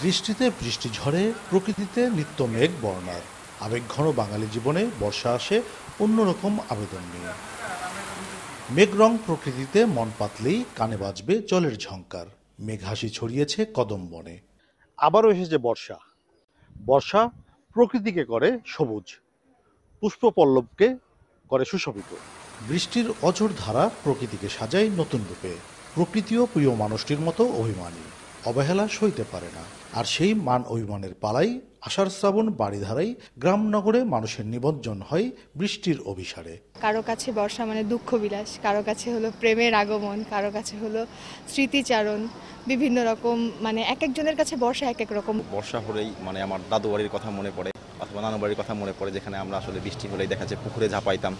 দৃষ্টিতে বৃষ্টি ঝড়ে, প্রকৃতিতে নিত্য মেঘ বর্ণার। আবেগঘন বাঙালি জীবনে বর্ষা আসে অন্যরকম আবেদন নিয়ে। মেঘরং প্রকৃতিতে মন পাতলেই কানে বাজবে জলের ঝংকার। মেঘ হাসি ছড়িয়েছে কদম বনে। আবারও এসেছে বর্ষা। বর্ষা প্রকৃতিকে করে সবুজ, পুষ্পপল্লবকে করে সুশোভিত। বৃষ্টির অঝোর ধারা প্রকৃতিকে সাজায় নতুন রূপে। প্রকৃতিও প্রিয় মানুষটির মতো অভিমানী, অবহেলা সইতে পারে না। আর সেই মান অভিমানের পালাই আষাঢ় শ্রাবণ বাড়িধারায় গ্রাম নগরে মানুষের নিবঞ্জন হয় বৃষ্টির অভিসারে। কারো কাছে বর্ষা মানে দুঃখ বিলাস, কারো কাছে হলো প্রেমের আগমন, কারো কাছে হলো স্মৃতিচারণ। বিভিন্ন রকম মানে এক একজনের কাছে বর্ষা এক এক রকম। বর্ষা হলেই মানে আমার দাদু বাড়ির কথা মনে পড়ে অথবা নানু বাড়ির কথা মনে পড়ে, যেখানে আমরা আসলে বৃষ্টি হলেই দেখা যায় পুকুরে ঝাঁপাইতাম।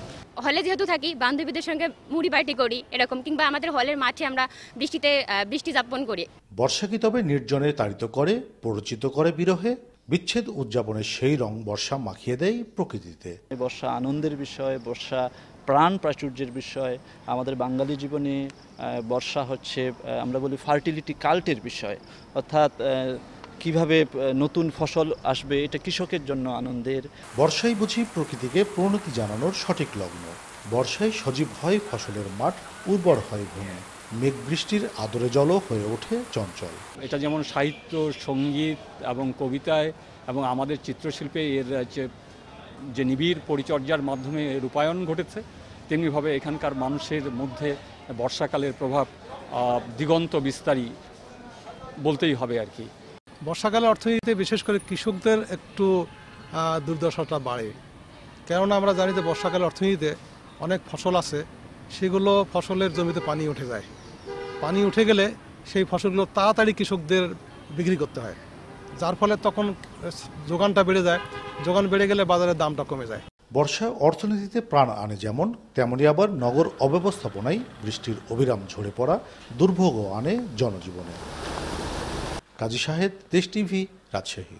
হলে যেহেতু থাকি, বান্ধবীদের সঙ্গে মুড়ি পার্টি করি এরকম, কিংবা আমাদের হলের মাঠে আমরা বৃষ্টি যাপন করি। বর্ষা কি তবে নির্জনে তাড়িত করে, পরিচিত করে বিরহে? বিচ্ছেদ উদযাপনের সেই রং বর্ষা মাখিয়ে দেয় প্রকৃতিতে। বর্ষা আনন্দের বিষয়, বর্ষা প্রাণ প্রাচুর্যের বিষয়। আমাদের বাঙালি জীবনে বর্ষা হচ্ছে আমরা বলি ফার্টিলিটি কাল্টের বিষয়, অর্থাৎ কিভাবে নতুন ফসল আসবে, এটা কৃষকের জন্য আনন্দের। বর্ষায় বুঝি প্রকৃতিকে প্রণতি জানানোর সঠিক লগ্ন। বর্ষায় সজীব হয় ফসলের মাঠ, উর্বর হয় ভূমি। মেঘ বৃষ্টির আদরে জলও হয়ে ওঠে চঞ্চল। এটা যেমন সাহিত্য, সঙ্গীত এবং কবিতায় এবং আমাদের চিত্রশিল্পে এর যে নিবিড় পরিচর্যার মাধ্যমে রূপায়ণ ঘটেছে, তেমনিভাবে এখানকার মানুষের মধ্যে বর্ষাকালের প্রভাব দিগন্ত বিস্তারী বলতেই হবে আর কি। বর্ষাকালে অর্থনীতিতে বিশেষ করে কৃষকদের একটু দুর্দশাটা বাড়ে, কেননা আমরা জানি যে বর্ষাকালে অর্থনীতিতে অনেক ফসল আছে, সেগুলো ফসলের জমিতে পানি উঠে যায়। পানি উঠে গেলে সেই ফসলগুলো তাড়াতাড়ি কৃষকদের বিক্রি করতে হয়, যার ফলে তখন যোগানটা বেড়ে যায়। যোগান বেড়ে গেলে বাজারের দামটা কমে যায়। বর্ষা অর্থনীতিতে প্রাণ আনে যেমন, তেমনি আবার নগর অব্যবস্থাপনায় বৃষ্টির অবিরাম ঝরে পড়া দুর্ভোগও আনে জনজীবনে। কাজী সাহেদ, দেশ টিভি, রাজশাহী।